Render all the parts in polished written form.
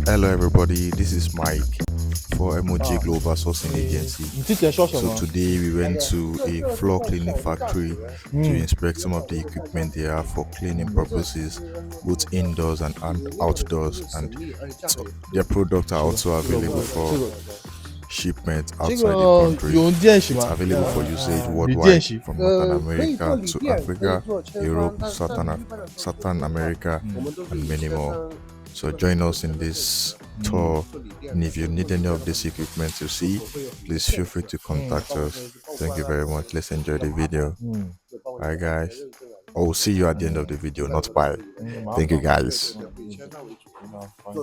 Hello everybody, this is Mike for Emoji Global Sourcing Agency. So today we went to a floor cleaning factory to inspect some of the equipment they have for cleaning purposes, both indoors and outdoors, and their products are also available for shipment outside the country. It's available for usage worldwide from Northern America to Africa, Europe, Southern America, and many more. So join us in this tour, and if you need any of this equipment to see, please feel free to contact us. Thank you very much. Let's enjoy the video. Bye guys. I will see you at the end of the video, not bye. Thank you guys.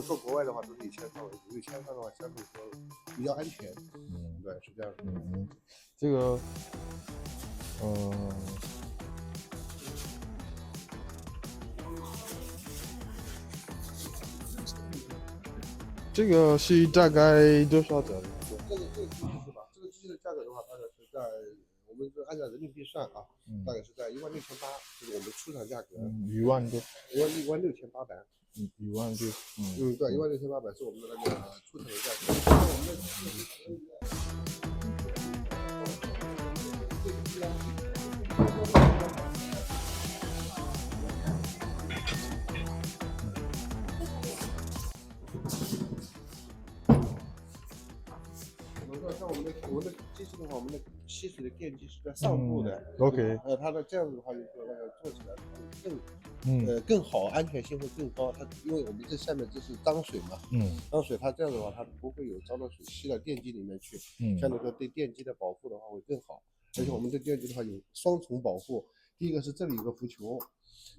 做国外的话都是以签上为主，因为签上的话相对说比较安全。对，是这样的。这个，这个是大概多少钱？这个机器是吧？这个机器的价格的话，大概是在我们是按照人民币算啊，大概是在16800，这是我们出厂价格。1万多，16800。1万多。对，16800是我们的那个出厂的价格。像我们的机器的话，我们的吸水的电机是在上部的。OK。它的这样子的话，就是说做起来更好，安全性会更高。它因为我们这下面这是脏水嘛，脏水它这样的话，它不会有脏的水吸到电机里面去，相对说对电机的保护的话会更好。而且我们这电机的话有双重保护，第一个是这里有个浮球。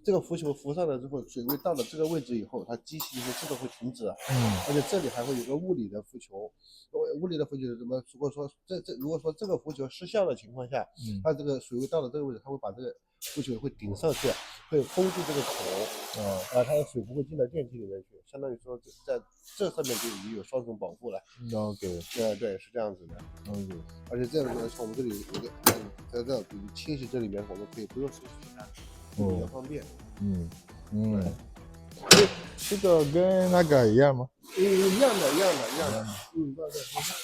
这个浮球浮上来之后，水位到了这个位置以后，它机器就自动会停止。而且这里还会有个物理的浮球。物理的浮球是什么？如果说这个浮球失效的情况下，它这个水位到了这个位置，它会把这个浮球会顶上去，会封住这个口，它的水不会进到电机里面去，相当于说在这上面就已经有双重保护了。OK。对，是这样子的。而且这样子呢，像我们这里有个在这比如清洗这里面，我们可以不用手洗它。比较方便。这个跟那个一样吗？一样的。对。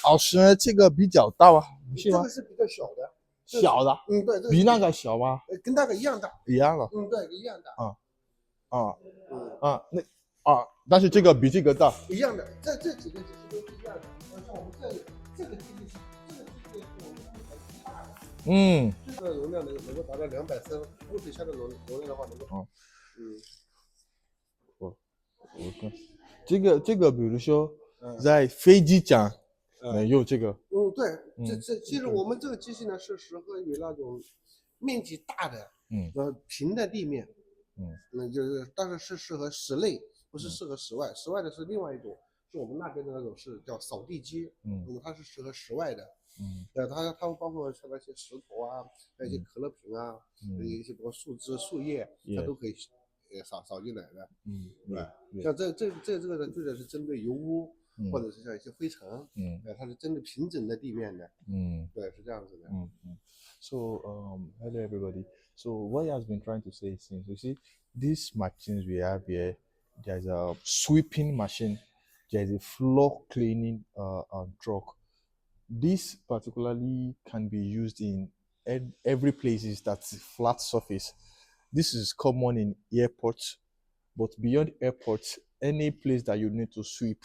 老师，这个比较大啊，这个是比较小的。小的？对。比那个小吗？跟那个一样大。一样的。对，一样大。但是这个比这个大。一样的，这几个机器都是一样的。像我们这个机器是我们最大的。这个容量能够达到200升，污水下的容量的话能够。我看这个，比如说在飞机上能用这个。对，其实我们这个机器呢是适合于那种面积大的，平的地面，就是但是是适合室内，不是适合室外。室外的是另外一种，是我们那边的那种是叫扫地机，它是适合室外的。它包括像那些石头啊，那些可乐瓶啊，一些包括树枝、树叶，它都可以扫进来的。对，像这个呢，最主要是针对油污，或者是像一些灰尘，它是针对平整的地面的。对，是这样子的。So hello everybody. So what he has been trying to say since you see these machines we have here, there's a sweeping machine, there's a floor cleaning truck. This particularly can be used in every places that's flat surface. This is common in airports, but beyond airports, any place that you need to sweep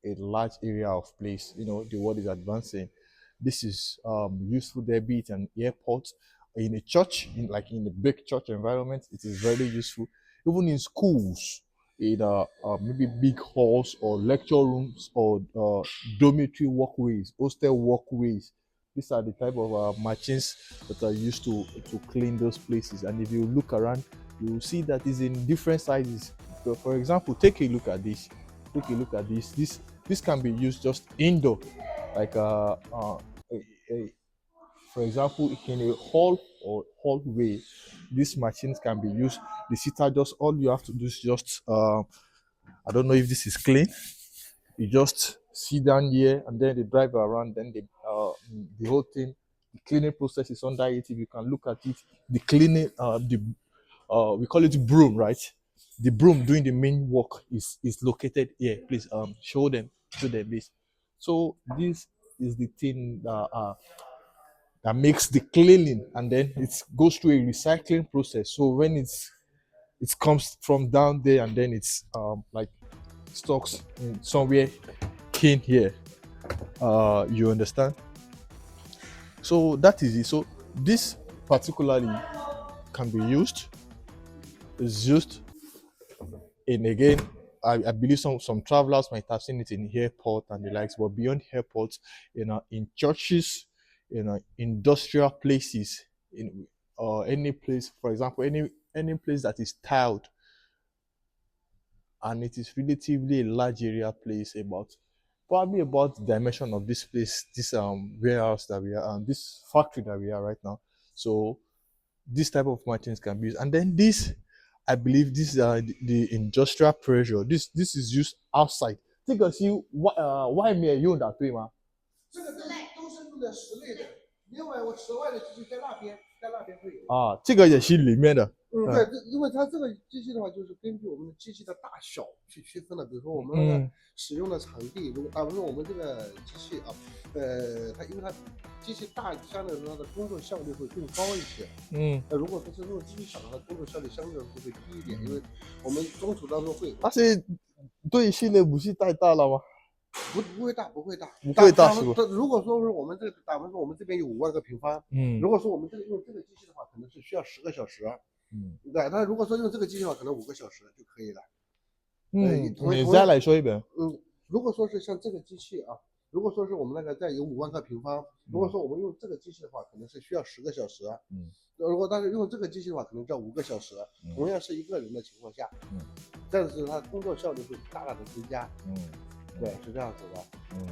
a large area of place, the world is advancing. This is useful there, be it an airport, in a church, in a big church environment, it is very useful. Even in schools, in maybe big halls or lecture rooms or dormitory walkways, hostel walkways. These are the type of machines that are used to clean those places. And if you look around, you will see that it's in different sizes. So for example, take a look at this. This can be used just indoor, like for example, in a hall or hallway. These machines can be used. The sitter just all you have to do is just I don't know if this is clean. You just sit down here and then they drive around. Then the whole thing, the cleaning process is under it. If you can look at it, the cleaning, we call it broom, right? the broom doing the main work is located here. Please show them this. So this is the thing that makes the cleaning, and then it goes through a recycling process. So when it comes from down there, and then it's like stocks in somewhere in here. You understand? So that is it. So this particularly can be used. Is used in, again, I believe some travelers might have seen it in airport and the likes, but beyond airports, in churches, industrial places, in any place, for example, any place that is tiled, and it is relatively a large area place, probably about the dimension of this place, this warehouse that we are, this factory that we are right now. So this type of machines can be used, and then this, I believe, this is the industrial pressure. This is used outside. Take a see why me用的对吗？这个都是用的室内的，另外我室外的机器在那边会有。这个也是里面的。对，因为它这个机器的话，就是根据我们的机器的大小去区分的。比如说我们那个使用的场地，如果比如说我们这个机器啊，它因为它机器大，相对来说它的工作效率会更高一些。如果说是用机器小的话，工作效率相对来说会低一点，因为我们中途当中会。但是对性的武器太大了吗？不会大，不会大是吧？如果说是我们打比方说我们这边有5万个平方，如果说我们用这个机器的话，可能是需要10个小时。对，但如果说用这个机器的话，可能5个小时就可以了。你再来说一遍。如果说是像这个机器啊，如果说是我们那个有5万个平方，如果说我们用这个机器的话，可能是需要10个小时。但是用这个机器的话，可能就要5个小时。同样是一个人的情况下，但是它工作效率会大大的增加。对，是这样子的。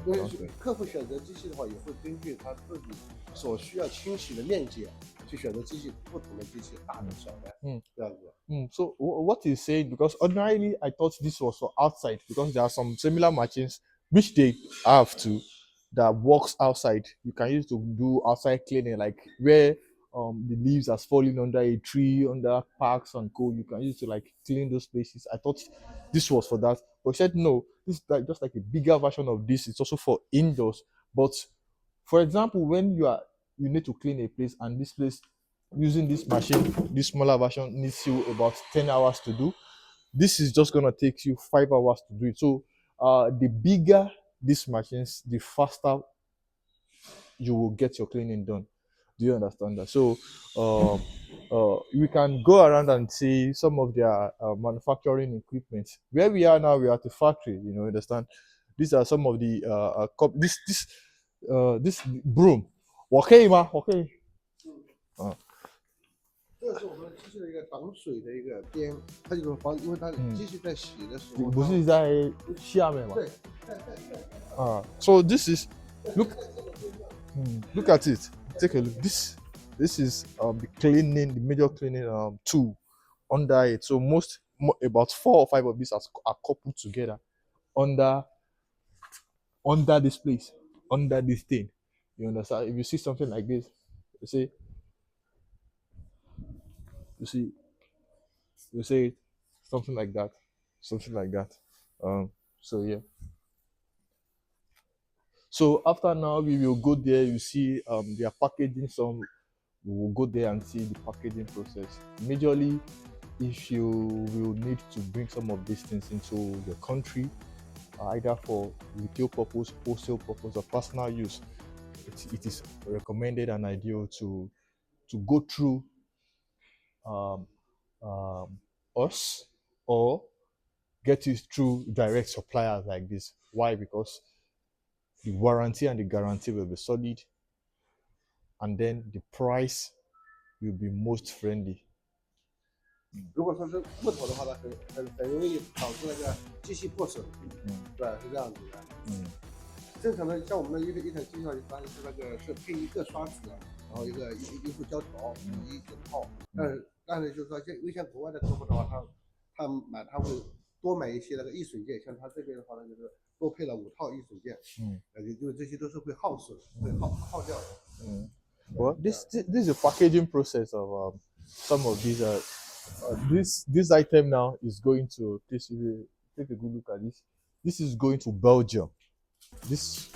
因为客户选择机器的话，也会根据他自己所需要清洗的面积去选择机器，不同的机器，大的、小的，这样子。So what is saying? Because ordinarily I thought this was for outside, because there are some similar machines which they have to that works outside. You can use to do outside cleaning, like where the leaves are falling under a tree, under parks and co. You can use to like clean those places. I thought this was for that, but said no. This is like just like a bigger version of this. It's also for indoors. But for example, when you need to clean a place, and this place using this machine, this smaller version needs you about 10 hours to do. This is just gonna take you 5 hours to do it. So the bigger these machines, the faster you will get your cleaning done. Do you understand that? So we can go around and see some of their manufacturing equipment. Where we are now, we are at the factory. You know, understand? These are some of the this broom. Okay, ma. Okay. 这是我们机器的一个挡水的一个边，它就是防，因为它机器在洗的时候，不是在下面吗？对，在。So this is look at it. Take a look. This is the cleaning, the major cleaning tool under it. So about 4 or 5 of these are coupled together under this place, under this thing. You understand? If you see something like this, you see something like that. So yeah. So after now, we will go there. You see, they are packaging some. We will go there and see the packaging process. Majorly, if you will need to bring some of these things into the country, either for retail purpose, wholesale purpose, or personal use, it is recommended and ideal to go through us, or get it through direct suppliers like this. Why? Because the warranty and the guarantee will be solid, and then the price will be most friendly. 如果说是木头的话，它很容易导致那个机器破损。对，是这样子的。正常的像我们的一台机器上，一般是那个是配一个刷子，然后一副胶条，一整套。但是就是说，因为像国外的客户的话，他会多买一些那个易损件，像他这边的话呢，就是多配了5套易损件。因为这些都是会耗损，会耗掉的。Well, this is a packaging process of some of these this item now is going to, please, if you take a good look at this. This is going to Belgium. This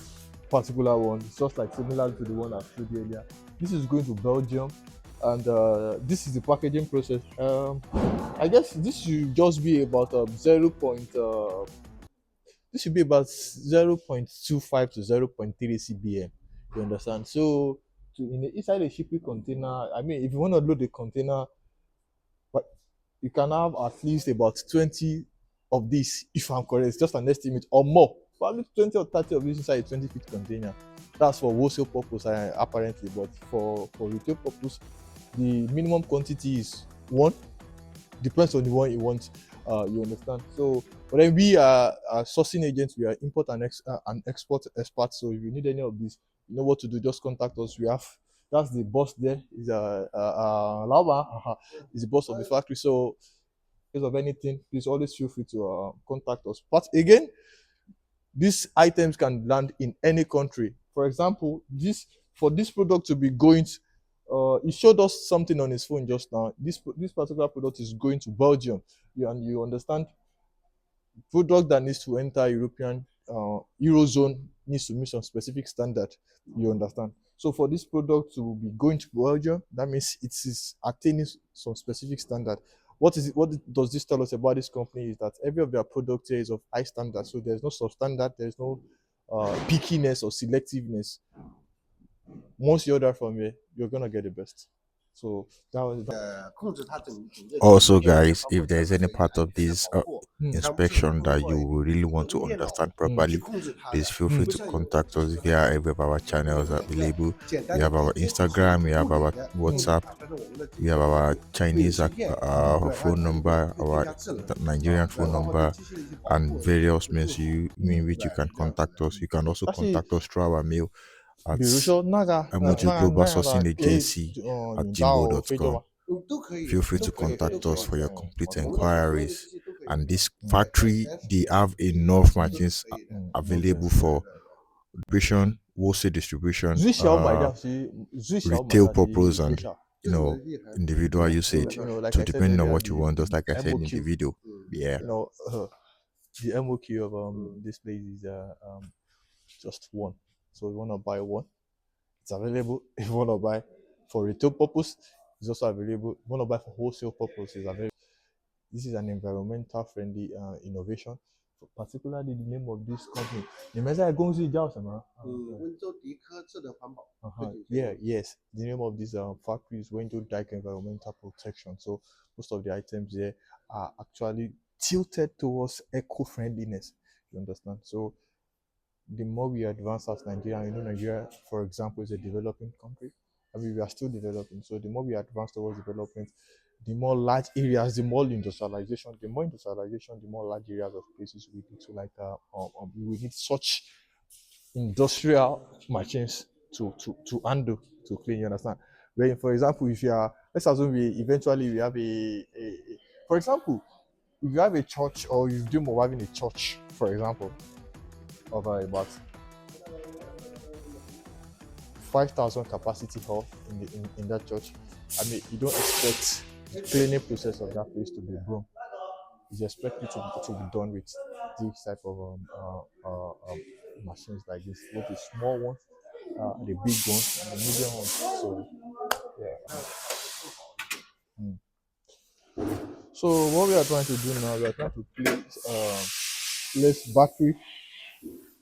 particular one, it's just like similar to the one I showed you earlier. This is going to Belgium, and this is the packaging process. I guess this should just be about this should be about 0.25 to 0.3 cbm. You understand? So inside a shipping container, I mean, if you want to load the container, but you can have at least about 20 of these, if I'm correct. It's just an estimate, or more. Probably 20 or 30 of these inside a 20-feet container. That's for wholesale purpose, apparently. But for retail purpose, the minimum quantity is one. Depends on the one you want. You understand? So, but then we are sourcing agents. We are import and export experts. So if you need any of these, you know what to do. Just contact us. We have, that's the boss there. Is Lava. Is the boss of the factory. So, in case of anything, please always feel free to contact us. But again, these items can land in any country. For example, for this product to be going, he showed us something on his phone just now. This particular product is going to Belgium. And you understand, product that needs to enter European Eurozone needs to meet some specific standard. You understand? So for this product to be going to Belgium, that means it is attaining some specific standard. What does this tell us about this company? Is that every of their products here is of high standard. So there's no substandard, there's no pickiness or selectiveness. Once you order from here, you're gonna get the best. So that was Also, guys, if there's any part of this inspection that you really want to understand properly, please feel free to contact us via every of our channels available. We have our Instagram, we have our WhatsApp, we have our Chinese phone number, our Nigerian phone number, and various means in which you can contact us. You can also contact us through our mail at mojaglobalsourcingagency@gmail.com. Feel free to contact us for your complete inquiries. And this factory, they have enough machines available for distribution, wholesale distribution, retail purpose, and individual usage. So depending on what you want, just like I said in the video. Yeah. The MOQ of this place is just one. So if you want to buy one, it's available. If you want to buy for retail purpose, it's also available. If you want to buy for wholesale purpose, it's available. This is an environmental friendly innovation. Particularly the name of this company. Yes. The name of this factory is DIKE Environmental Protection. So most of the items there are actually tilted towards eco-friendliness. You understand? So the more we advance as Nigeria, Nigeria, for example, is a developing country. I mean, we are still developing. So the more we advance towards development, the more large areas, the more industrialization, the more large areas of places we need to we need such industrial machines to handle, to clean. You understand? Where, for example, if you are, let's assume we have for example, if you have a church, or you dream of having a church, for example, of about 5,000 capacity hall in that church, I mean, you don't expect the cleaning process of that place to be broom. It's expected to be done with this type of machines like this, both the small ones, the big ones, and the medium ones. So yeah. So what we are trying to do now, we are trying to place battery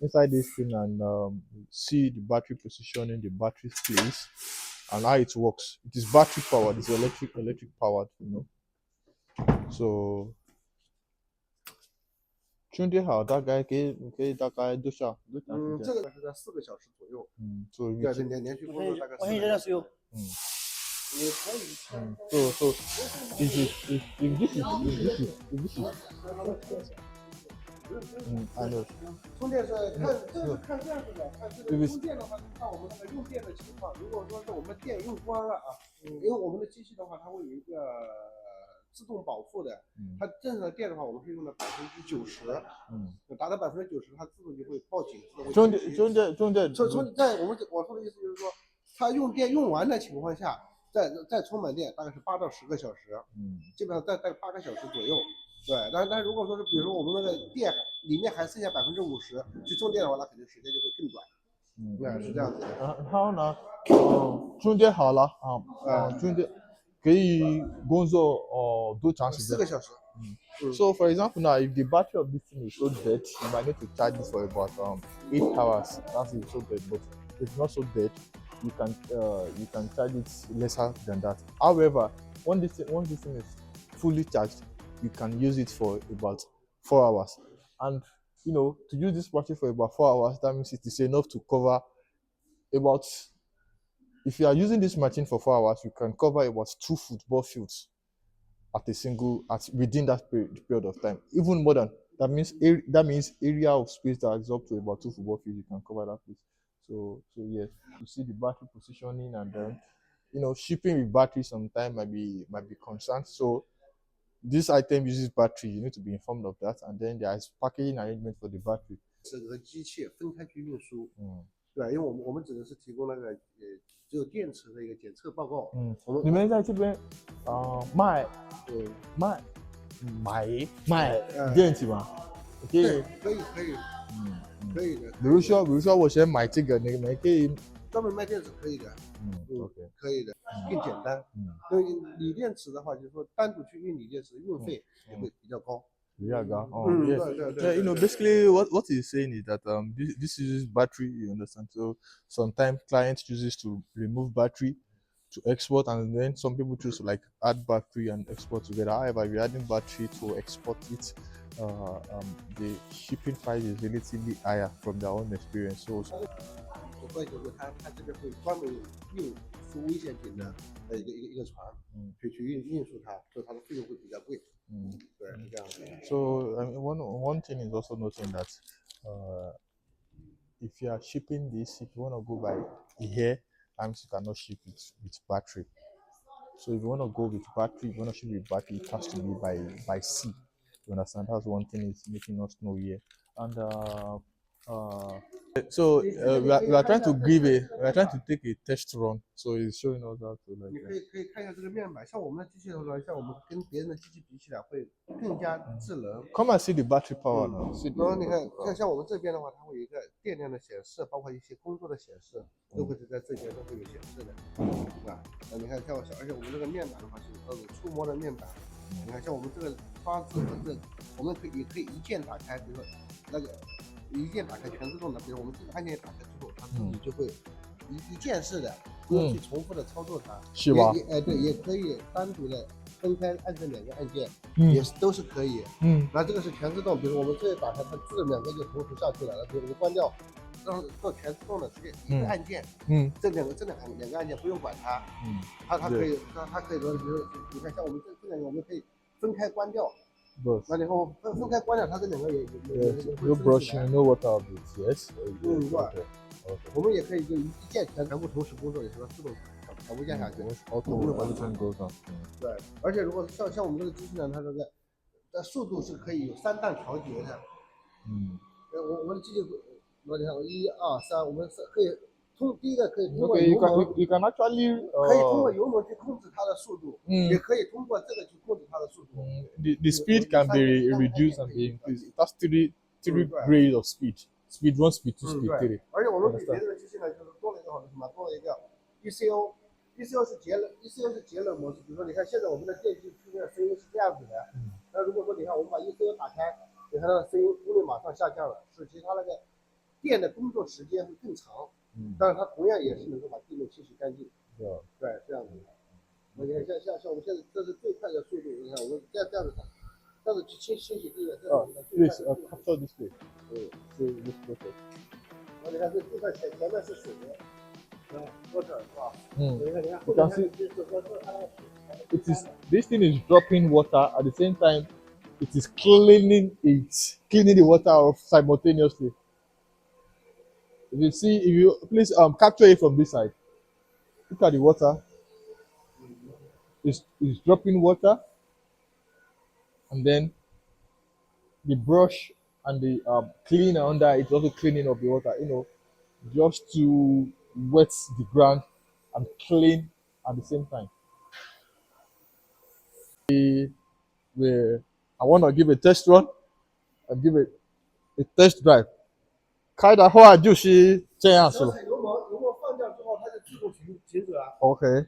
inside this thing and see the battery positioning, the battery place, and how it works. It is battery powered. It's electric powered. So. Tunde how that guy that guy Dosha. 这个是在4个小时左右。对，连续工作大概4个小时。So if this is I know。充电是看这样子的，看这个充电的话，看我们那个用电的情况。如果说是我们电用光了啊，因为我们的机器的话，它会有一个自动保护的，它正常的电的话，我们是用的90%，达到90%，它自动就会报警。中在我说的意思就是说，它用电用完的情况下，再充满电大概是8到10个小时，基本上在8个小时左右。对，但如果说是比如说我们那个电里面还剩下50%去充电的话，那肯定时间就会更短。对，是这样子的。然后呢，充电好了充电可以工作多长时间？4个小时。So, for example, now if the battery of this thing is so dead, you might need to charge it for about 8 hours. That's if it's so dead. But if it's not so dead, you can charge it lesser than that. However, once this thing is fully charged, you can use it for about 4 hours. And to use this battery for about 4 hours, that means it is enough to cover about. If you are using this machine for 4 hours, you can cover about 2 football fields within that period of time. Even more than that means area of space that is up to about 2 football fields, you can cover that place. So yes, you see the battery positioning, and then shipping with battery sometimes might be concerned. So this item uses battery, you need to be informed of that, and then there is packaging arrangement for the battery. 整个机器分开去运输。对，因为我们只能是提供那个只有电池的一个检测报告。你们在这边买电池吗？对，可以的。比如说我先买这个，你们可以专门卖电池可以的。OK，可以的，更简单。因为锂电池的话，就是说单独去运锂电池，运费也会比较高。Yeah. Yeah, basically what he's saying is that this uses battery, you understand. So sometimes clients chooses to remove battery to export, and then some people choose to like add battery and export together. However, if you're adding battery to export it, the shipping price is relatively higher from their own experience. So 所以就是他这边会专门运输危险品的一个船，去运输它，所以它的费用会比较贵。对，是这样的。So one thing is also noting that if you are shipping this, if you want to go by air, you cannot ship it with battery. So if you want to go with battery, if you want to ship with battery, it has to be by sea. You understand? That's one thing is making us know here. And so we are trying to take a test run. So it's showing us how to like. 你可以看一下这个面板，像我们的机器的话，像我们跟别人的机器比起来会更加智能。Come and see the battery power now. 然后你看，像我们这边的话，它会有一个电量的显示，包括一些工作的显示，都会是在这边都会有显示的，对吧？你看像而且我们这个面板的话是那种触摸的面板。你看像我们这个发字和我们也可以一键打开，比如说那个一键打开全自动的，比如我们这个按键打开之后，它自己就会一键式的，不用去重复的操作它。是吧？对，也可以单独的分开按这2个按键，也都是可以。那这个是全自动，比如我们这里打开，它自动2个就同时下去了。比如我们关掉，让做全自动的，直接一个按键，这两个按键不用管它，它可以说，比如你看像我们这2个，我们可以分开关掉。那以后分开关掉，它这2个也no brushing, no water abuse. Yes. 对。我们也可以就一键全部同时工作，也是说自动全部键下去。对，而且如果像我们这个机器呢，它这个速度是可以有3档调节的。我们的机器，你看1、2、3，我们是可以第一个可以通过油门，可以通过油门去控制它的速度，也可以通过这个去控制它的速度。The speed can be reduced and be increased. It has three grades of speed. Speed 1, Speed 2, Speed 3。而且我们比别的机器呢，就是多了一个好处什么？多了一个 ECO 是节能模式。比如说，你看现在我们的电机出现的声音是这样子的。那如果说你看我们把 ECO 打开，你看它的声音功率马上下降了，其实它那个电的工作时间会更长。但是它同样也是能够把地面清洗干净。对，这样子。你看像我们现在这是最快的速度，你看我们这样子，去清洗地面，Please capture this way. See this process. 然后你看这块前面是水，water 是吧？你看 You can see this thing is dropping water at the same time. It is cleaning the water simultaneously. If you please capture it from this side. Look at the water. It's dropping water, and then the brush and the cleaner under it also cleaning up the water. Just to wet the ground and clean at the same time. I want to give a test run and give a test drive。开的话就是这样子。油门放掉之后，它就自动停止了。OK。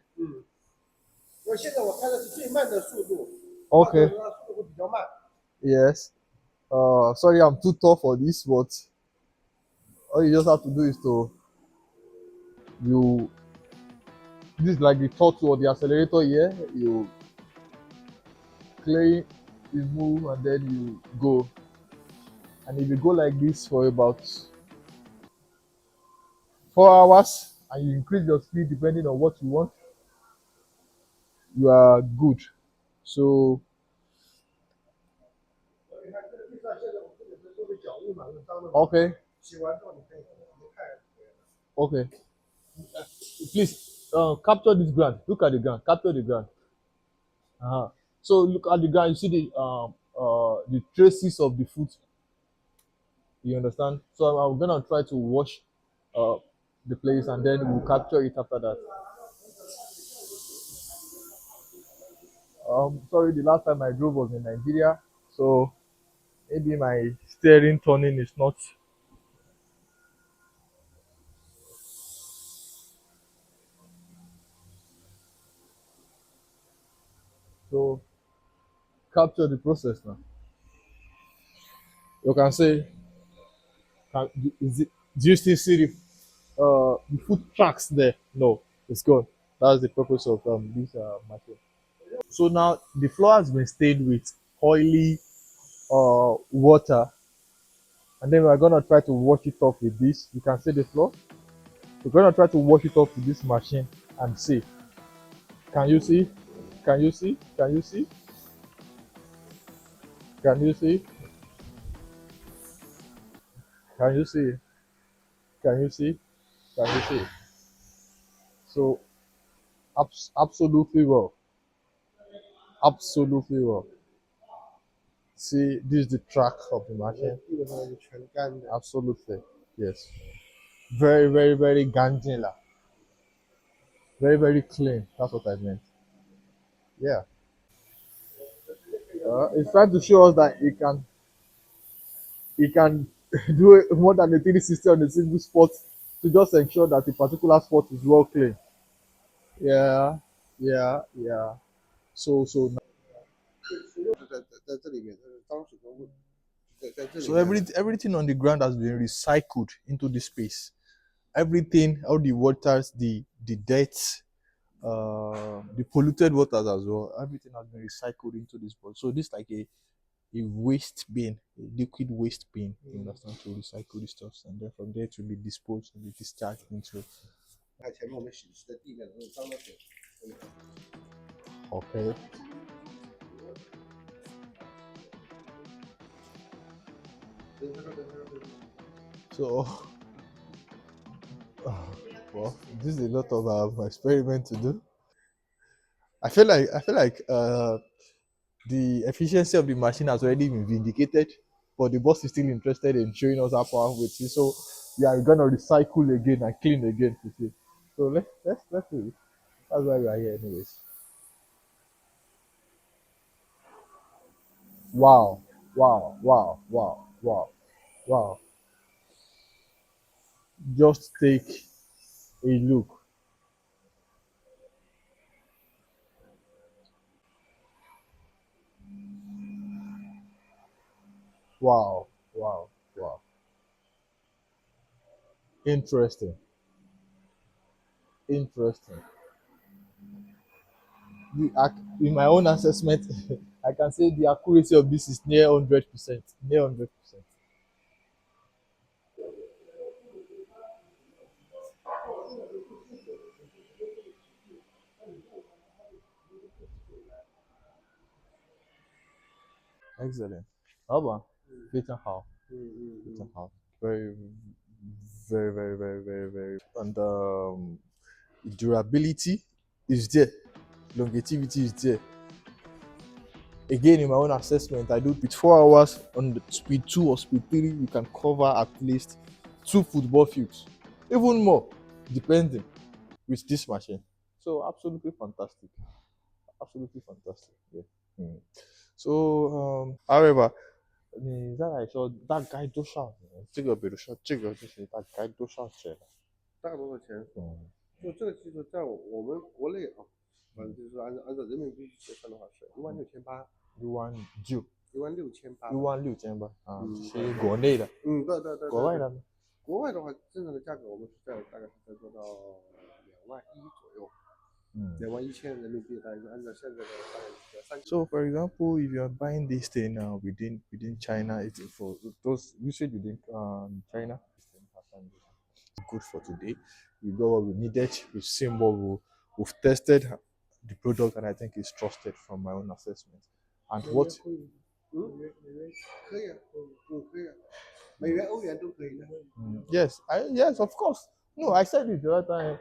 因为现在我开的是最慢的速度。OK。速度会比较慢。Yes. Sorry, I'm too tall for this, but all you just have to do is this is like the throttle or the accelerator here. You play, you move, and then you go. And if you go like this for about 4 hours, and you increase your speed depending on what you want, you are good. So okay. Okay. Please capture this ground. Look at the ground. Capture the ground. So look at the ground. You see the traces of the foot. You understand? So I'm gonna try to wash the place, and then we'll capture it after that. Sorry, the last time I drove was in Nigeria, so maybe my steering turning is not. So capture the process now. You can say, do you still see the foot tracks there? No, it's gone. That's the purpose of this machine. So now the floor has been stained with oily water, and then we're gonna try to wash it off with this. You can see the floor. We're gonna try to wash it off with this machine and see. Can you see? Can you see? Can you see? Can you see? Can you see? Can you see? Can you see? So absolutely well. Absolutely well. See, this is the track of the machine. Absolutely. Yes. Very, very, very Ganjila. Very, very clean. That's what I meant. Yeah. It's trying to show us that it can do more than a 360 on a single spot to just ensure that a particular spot is well clean. Yeah, yeah, yeah. So everything on the ground has been recycled into the space. Everything, all the waters, the dirt, the polluted waters as well. Everything has been recycled into this bowl. So this is like a waste bin, a liquid waste bin. You understand, to recycle the stuff, and then from there to be disposed and be discharged into. Okay. So, well, this is a lot of experiment to do. I feel like the efficiency of the machine has already been vindicated, but the boss is still interested in showing us how powerful it is. So we are gonna recycle again and clean again to see. So let's do it. That's why we are here, anyways. Wow, wow, wow, wow, wow, wow. Just take a look. Wow, wow, wow. Interesting. Interesting. In my own assessment, I can say the accuracy of this is near 100%. Near 100%. Excellent. 老板，非常好，非常好。Very, very, very, very, very, very. And durability is there. Longevity is there. Again, in my own assessment, I do with 4 hours on the speed 2 or speed 3, you can cover at least 2 football fields, even more, depending with this machine. So absolutely fantastic, absolutely fantastic. Yeah. So, however,你再来说大概多少呢？这个比如说这个就是大概多少钱？大概多少钱？就这个技术在我们国内啊，反正就是按照人民币结算的话是16800。16000。16800。16800啊，是国内的。对。国外的呢？国外的话，正常的价格我们是大概是在做到21000左右。21000人民币，大概是按照现在的大概是3。So, for example, if you are buying this thing within China, it's for those you said within China. Good for today. We got what we needed. We've seen we've tested the product, and I think it's trusted from my own assessment. And what? 可以啊，可以啊，美元、欧元都可以的。Yes, yes, of course. No, I said it the other time.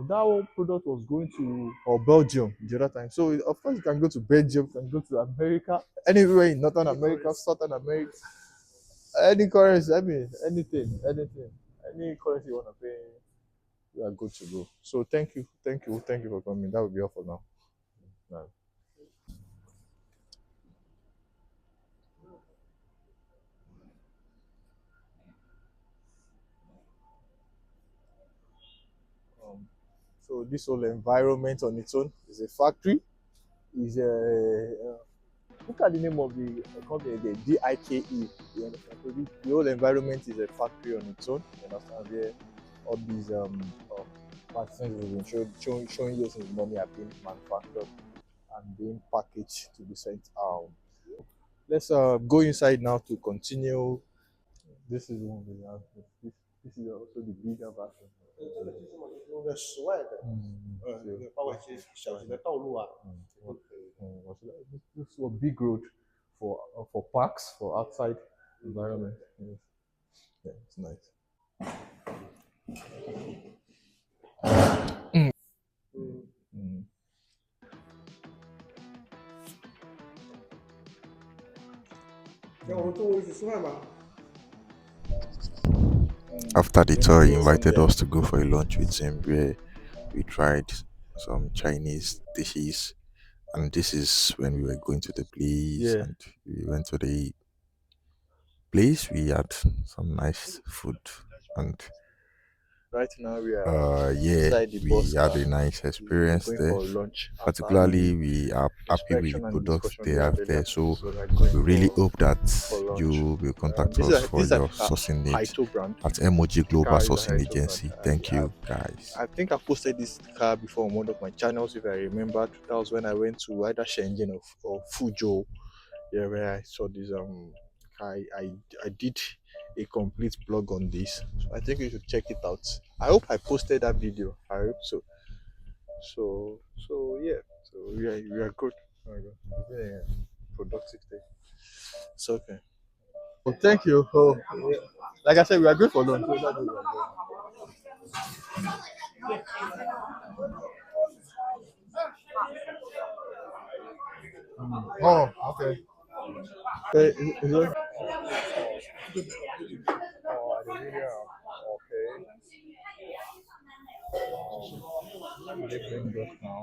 That one product was going to Belgium the other time. So of course you can go to Belgium, you can go to America, anywhere in Northern America, Southern America, any currency. I mean, anything, any currency you want to pay, you are good to go. So thank you for coming. That will be all for now. Right. So this whole environment on its own is a factory. Is a look at the name of the company, the DIKE. You understand? So the whole environment is a factory on its own. You understand? Where all these vaccines we've been showing you since money are being manufactured and being packaged to be sent out. Let's go inside now to continue. This is one we have. This is also the bigger version. 用在室外的，包括一些小型的道路啊，都可以。This is a big road for parks for outside environment. Yes. Yeah, it's nice. 那我们中午一起吃饭吧。After the tour, he invited us to go for a lunch with him where we tried some Chinese dishes. And this is when we were going to the place, Yeah. and we went to the place. We had some nice food, and Right now we are yeah, inside the we bus had car. a nice We're experience going there. for lunch. Particularly, we are happy with the Inspection and products discussion they we have had there. earlier. So we're going we really hope that for lunch. you will contact This us is for a your sourcing needs Haito brand. at Emoji Global Car is a Sourcing Haito Agency. brand. Thank you, guys. I think I posted this car before on one of my channels, if I remember. That was when I went to either Shenzhen or Fuzhou. Yeah, where I saw this I did a complete blog on this. So I think you should check it out. I hope I posted that video. I hope so. So yeah. So we are good. Oh my God. It's been a productive day. It's okay. Thank you. Like I said, we are good for lunch. Oh, okay. Is it? Oh, the video. Okay. Delivering just now.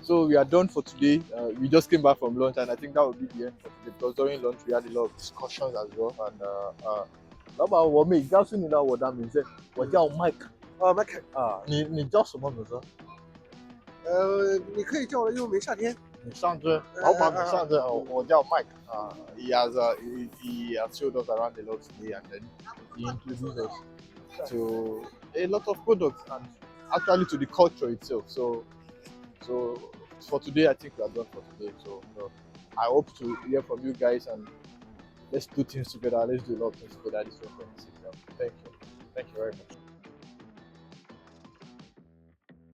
So we are done for today. We just came back from lunch, and I think that will be the end for today. Because during lunch we had a lot of discussions as well. And 老板，我没告诉你的，我的名字我叫 Mike。Mike。你叫什么名字？你可以叫我的英文名夏天。你上车，老板，你上车。我叫 Mike。He has showed us around a lot today, and then he introduced us to a lot of products and actually to the culture itself. So for today, I think we are done for today. So I hope to hear from you guys, and let's do things together. Let's do a lot of things together this 2026. Thank you very much.